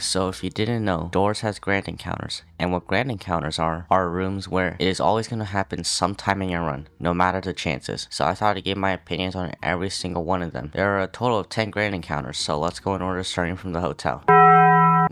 So if you didn't know, Doors has grand encounters, and what grand encounters are rooms where it is always going to happen sometime in your run, no matter the chances. So I thought to give my opinions on every single one of them. There are a total of 10 grand encounters, so let's go in order starting from the hotel.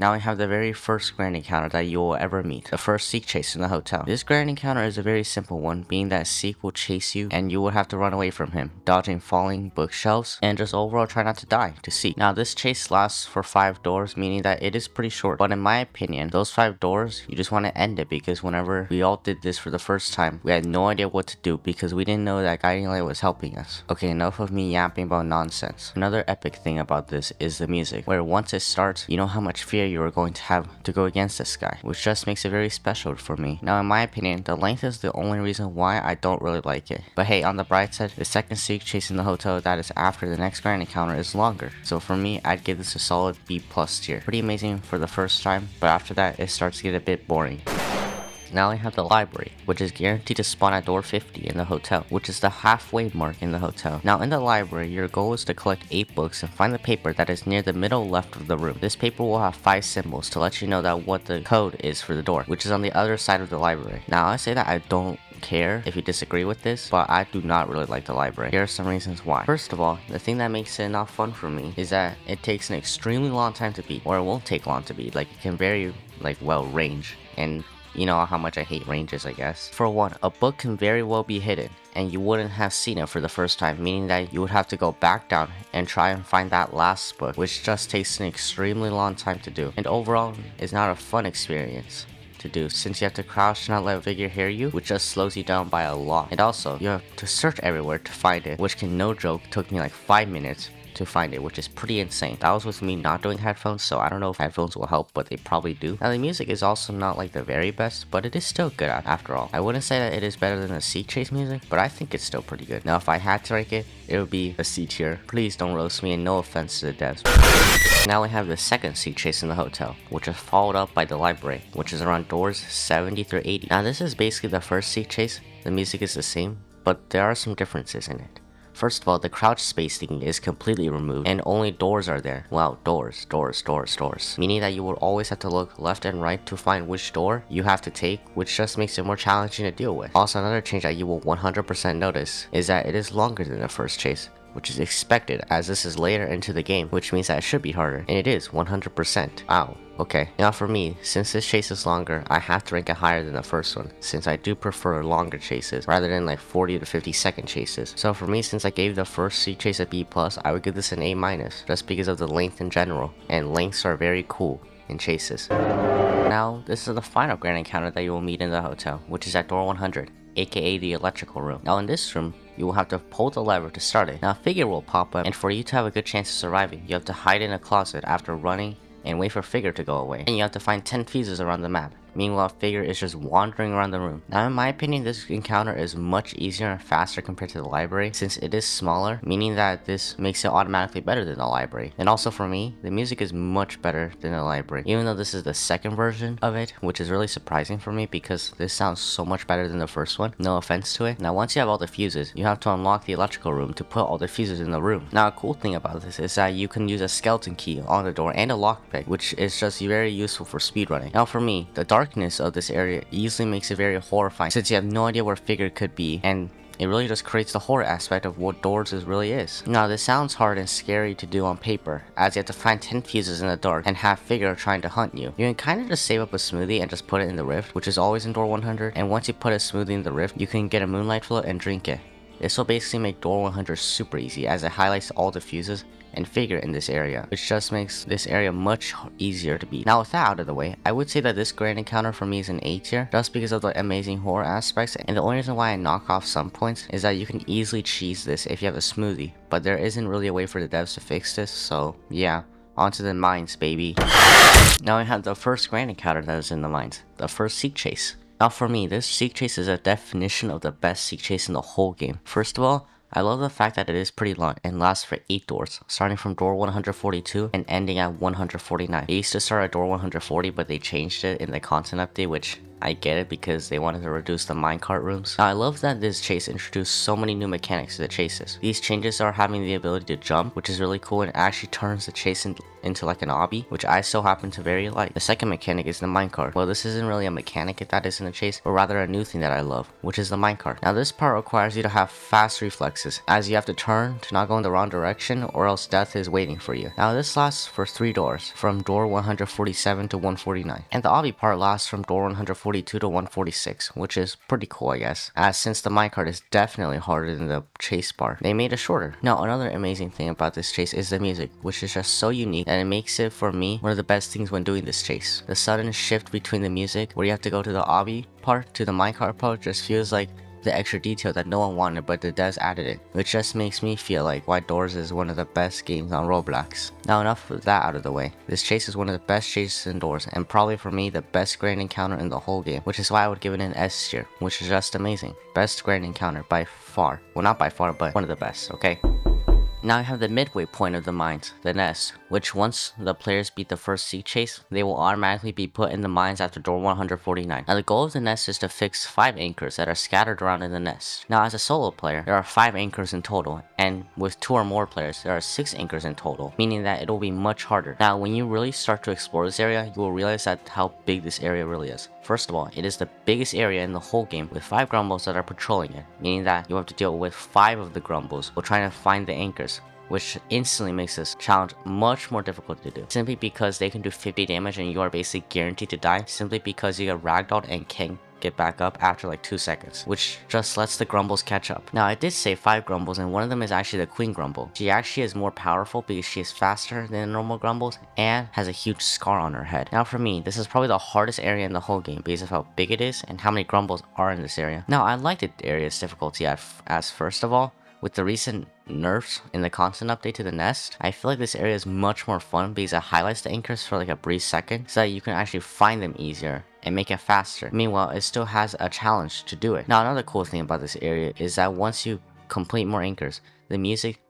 Now we have the very first grand encounter that you will ever meet, the first Seek chase in the hotel. This grand encounter is a very simple one, being that Seek will chase you and you will have to run away from him, dodging falling bookshelves and just overall try not to die to Seek. Now this chase lasts for 5 doors, meaning that it is pretty short, but in my opinion, those 5 doors, you just want to end it because whenever we all did this for the first time, we had no idea what to do because we didn't know that guiding light was helping us. Okay, enough of me yapping about nonsense. Another epic thing about this is the music, where once it starts, you know how much fear you are going to have to go against this guy, which just makes it very special for me. Now in my opinion, the length is the only reason why I don't really like it. But hey, on the bright side, the second Seek chase in the hotel that is after the next grand encounter is longer. So for me, I'd give this a solid B+ tier. Pretty amazing for the first time, but after that, it starts to get a bit boring. Now we have the library, which is guaranteed to spawn at door 50 in the hotel, which is the halfway mark in the hotel. Now in the library, your goal is to collect 8 books and find the paper that is near the middle left of the room. This paper will have 5 symbols to let you know that what the code is for the door, which is on the other side of the library. Now I say that I don't care if you disagree with this, but I do not really like the library. Here are some reasons why. First of all, the thing that makes it not fun for me is that it takes an extremely long time to beat, or it won't take long to beat. Like it can very well range, and you know how much I hate ranges, I guess. For one, a book can very well be hidden, and you wouldn't have seen it for the first time, meaning that you would have to go back down and try and find that last book, which just takes an extremely long time to do, and overall is not a fun experience to do since you have to crouch to not let a figure hear you, which just slows you down by a lot. And also, you have to search everywhere to find it, which can no joke took me like 5 minutes to find it, which is pretty insane. That was with me not doing headphones, so I don't know if headphones will help, but they probably do. Now the music is also not like the very best, but it is still good after all. I wouldn't say that it is better than the Seek chase music, but I think it's still pretty good. Now if I had to rank it, it would be a C tier. Please don't roast me, and no offense to the devs. Now we have the second Seek chase in the hotel, which is followed up by the library, which is around doors 70 through 80. Now this is basically the first Seek chase. The music is the same, but there are some differences in it. First of all, the crouch space thing is completely removed and only doors are there. Wow, doors. Meaning that you will always have to look left and right to find which door you have to take, which just makes it more challenging to deal with. Also, another change that you will 100% notice is that it is longer than the first chase, which is expected as this is later into the game, which means that it should be harder, and it is 100%. Wow. Okay, now for me, since this chase is longer, I have to rank it higher than the first one, since I do prefer longer chases, rather than like 40 to 50 second chases. So for me, since I gave the first Seek chase a B+, I would give this an A-, just because of the length in general, and lengths are very cool in chases. Now, this is the final grand encounter that you will meet in the hotel, which is at door 100, aka the electrical room. Now in this room, you will have to pull the lever to start it. Now a figure will pop up, and for you to have a good chance of surviving, you have to hide in a closet after running and wait for figure to go away. And you have to find 10 fuses around the map. Meanwhile, figure is just wandering around the room. Now in my opinion, this encounter is much easier and faster compared to the library since it is smaller, meaning that this makes it automatically better than the library. And also for me, the music is much better than the library, even though this is the second version of it, which is really surprising for me because this sounds so much better than the first one. No offense to it. Now once you have all the fuses, you have to unlock the electrical room to put all the fuses in the room. Now a cool thing about this is that you can use a skeleton key on the door and a lockpick, which is just very useful for speedrunning. Now for me, the darkness of this area easily makes it very horrifying since you have no idea where figure could be, and it really just creates the horror aspect of what doors really is. Now this sounds hard and scary to do on paper, as you have to find 10 fuses in the dark and have figure trying to hunt you. You can kind of just save up a smoothie and just put it in the rift, which is always in door 100, and once you put a smoothie in the rift, you can get a moonlight float and drink it. This will basically make door 100 super easy as it highlights all the fuses and figure in this area, which just makes this area much easier to beat. Now with that out of the way, I would say that this grand encounter for me is an A tier, just because of the amazing horror aspects, and the only reason why I knock off some points is that you can easily cheese this if you have a smoothie, but there isn't really a way for the devs to fix this, so yeah, onto the mines, baby. Now I have the first grand encounter that is in the mines, the first Seek chase. Now for me, this Seek chase is a definition of the best Seek chase in the whole game. First of all, I love the fact that it is pretty long and lasts for 8 doors, starting from door 142 and ending at 149. It used to start at door 140, but they changed it in the content update, which I get it because they wanted to reduce the minecart rooms. Now I love that this chase introduced so many new mechanics to the chases. These changes are having the ability to jump, which is really cool and actually turns the chase into like an obby, which I still happen to very like. The second mechanic is the minecart. Well, this isn't really a mechanic if that isn't a chase, but rather a new thing that I love, which is the minecart. Now this part requires you to have fast reflexes, as you have to turn to not go in the wrong direction or else death is waiting for you. Now this lasts for 3 doors, from door 147 to 149, and the obby part lasts from door 142 to 146, which is pretty cool I guess, as since the minecart is definitely harder than the chase part, they made it shorter. Now another amazing thing about this chase is the music, which is just so unique and it makes it for me one of the best things when doing this chase. The sudden shift between the music, where you have to go to the obby part to the minecart part, just feels like the extra detail that no one wanted, but the devs added it, which just makes me feel like why Doors is one of the best games on Roblox. Now enough of that out of the way, this chase is one of the best chases in Doors, and probably for me the best grand encounter in the whole game, which is why I would give it an S tier, which is just amazing. Best grand encounter by far. Well, not by far, but one of the best, okay? Now I have the midway point of the mines, the nest, which once the players beat the first seek chase, they will automatically be put in the mines after door 149. Now the goal of the nest is to fix 5 anchors that are scattered around in the nest. Now as a solo player, there are 5 anchors in total, and with 2 or more players, there are 6 anchors in total, meaning that it will be much harder. Now when you really start to explore this area, you will realize that how big this area really is. First of all, it is the biggest area in the whole game with 5 grumbles that are patrolling it, meaning that you have to deal with 5 of the grumbles while trying to find the anchors, which instantly makes this challenge much more difficult to do, simply because they can do 50 damage and you are basically guaranteed to die simply because you get ragdolled and can't get back up after like 2 seconds, which just lets the grumbles catch up. Now I did say 5 grumbles, and one of them is actually the queen grumble. She actually is more powerful because she is faster than normal grumbles and has a huge scar on her head. Now for me, this is probably the hardest area in the whole game because of how big it is and how many grumbles are in this area. Now I liked the area's difficulty as first of all, with the recent nerfs in the constant update to the nest, I feel like this area is much more fun because it highlights the anchors for like a brief second so that you can actually find them easier and make it faster. Meanwhile, it still has a challenge to do it. Now another cool thing about this area is that once you complete more anchors, the music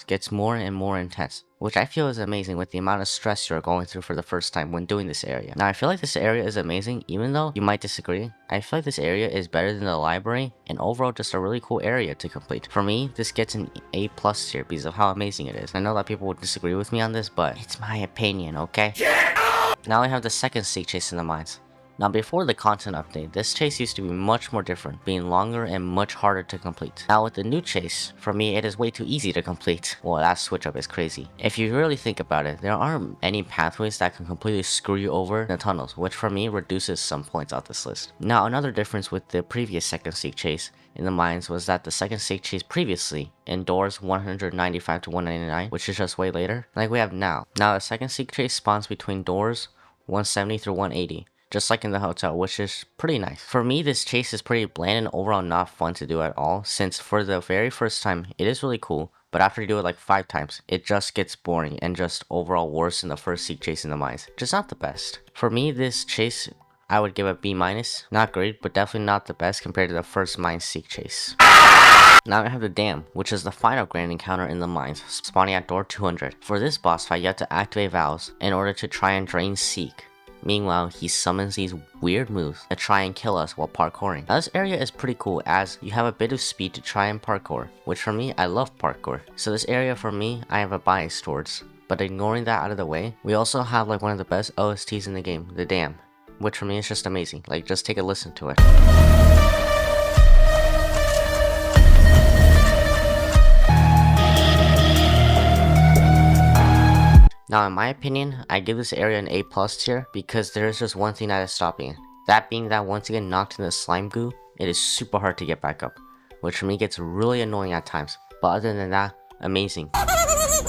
gets more and more intense, which I feel is amazing with the amount of stress you're going through for the first time when doing this area. Now I feel like this area is amazing, even though you might disagree. I feel like this area is better than the library and overall just a really cool area to complete. For me, this gets an A+ tier because of how amazing it is. I know that people would disagree with me on this, but it's my opinion, okay? Now I have the second seek chase in the mines. Now before the content update, this chase used to be much more different, being longer and much harder to complete. Now with the new chase, for me it is way too easy to complete. Well, that switch up is crazy. If you really think about it, there aren't any pathways that can completely screw you over in the tunnels, which for me reduces some points off this list. Now another difference with the previous second seek chase in the mines was that the second seek chase previously in doors 195 to 199, which is just way later, like we have now. Now the second seek chase spawns between doors 170 through 180. Just like in the hotel, which is pretty nice. For me, this chase is pretty bland and overall not fun to do at all, since for the very first time, it is really cool, but after you do it like 5 times, it just gets boring and just overall worse than the first seek chase in the mines, which is not the best. For me, this chase, I would give a B-. Not great, but definitely not the best compared to the first mine seek chase. Now I have the dam, which is the final grand encounter in the mines, spawning at door 200. For this boss fight, you have to activate vows in order to try and drain Seek. Meanwhile, he summons these weird moves that try and kill us while parkouring. Now this area is pretty cool as you have a bit of speed to try and parkour, which for me, I love parkour. So this area for me, I have a bias towards. But ignoring that out of the way, we also have like one of the best OSTs in the game, the dam, which for me is just amazing. Like just take a listen to it. Now in my opinion, I give this area an A+ tier because there is just one thing that is stopping it. That being that once you get knocked in the slime goo, it is super hard to get back up, which for me gets really annoying at times. But other than that, amazing.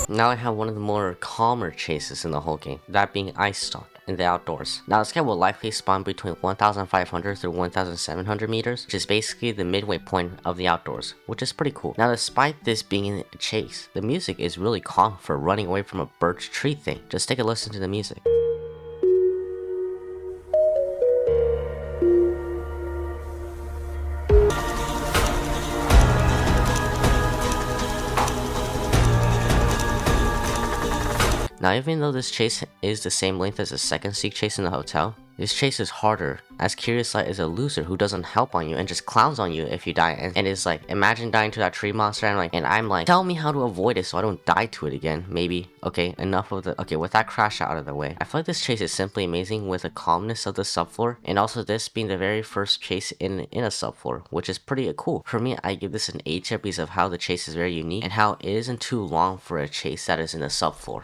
Now I have one of the more calmer chases in the whole game, that being Eyestalk in the outdoors. Now this guy will likely spawn between 1,500 through 1,700 meters, which is basically the midway point of the outdoors, which is pretty cool. Now despite this being a chase, the music is really calm for running away from a birch tree thing. Just take a listen to the music. Now even though this chase is the same length as the second seek chase in the hotel, this chase is harder as Curious Light is a loser who doesn't help on you and just clowns on you if you die, and is like, imagine dying to that tree monster, and I'm like, tell me how to avoid it so I don't die to it again, maybe. Okay, enough of the, okay, with that crash out of the way, I feel like this chase is simply amazing with the calmness of the subfloor, and also this being the very first chase in a subfloor, which is pretty cool. For me, I give this an A tier because of how the chase is very unique, and how it isn't too long for a chase that is in a subfloor.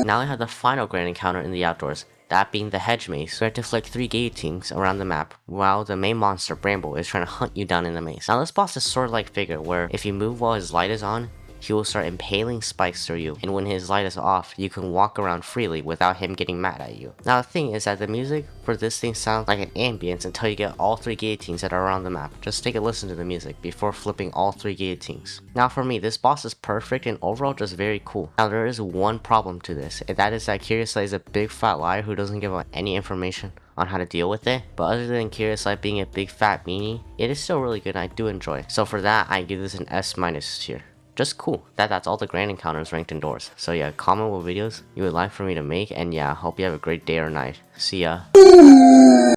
Now I have the final grand encounter in the outdoors, that being the hedge maze, where I have to flick 3 guillotines around the map, while the main monster, Bramble, is trying to hunt you down in the maze. Now this boss is sword-like figure, where if you move while his light is on, he will start impaling spikes through you, and when his light is off, you can walk around freely without him getting mad at you. Now the thing is that the music for this thing sounds like an ambience until you get all 3 guillotines that are around the map. Just take a listen to the music before flipping all 3 guillotines. Now for me, this boss is perfect and overall just very cool. Now there is one problem to this, and that is that Curious Light is a big fat liar who doesn't give out any information on how to deal with it, but other than Curious Light being a big fat meanie, it is still really good and I do enjoy it. So for that, I give this an S- tier. Just cool. That's all the grand encounters ranked indoors. So yeah, comment what videos you would like for me to make, and yeah, hope you have a great day or night. See ya.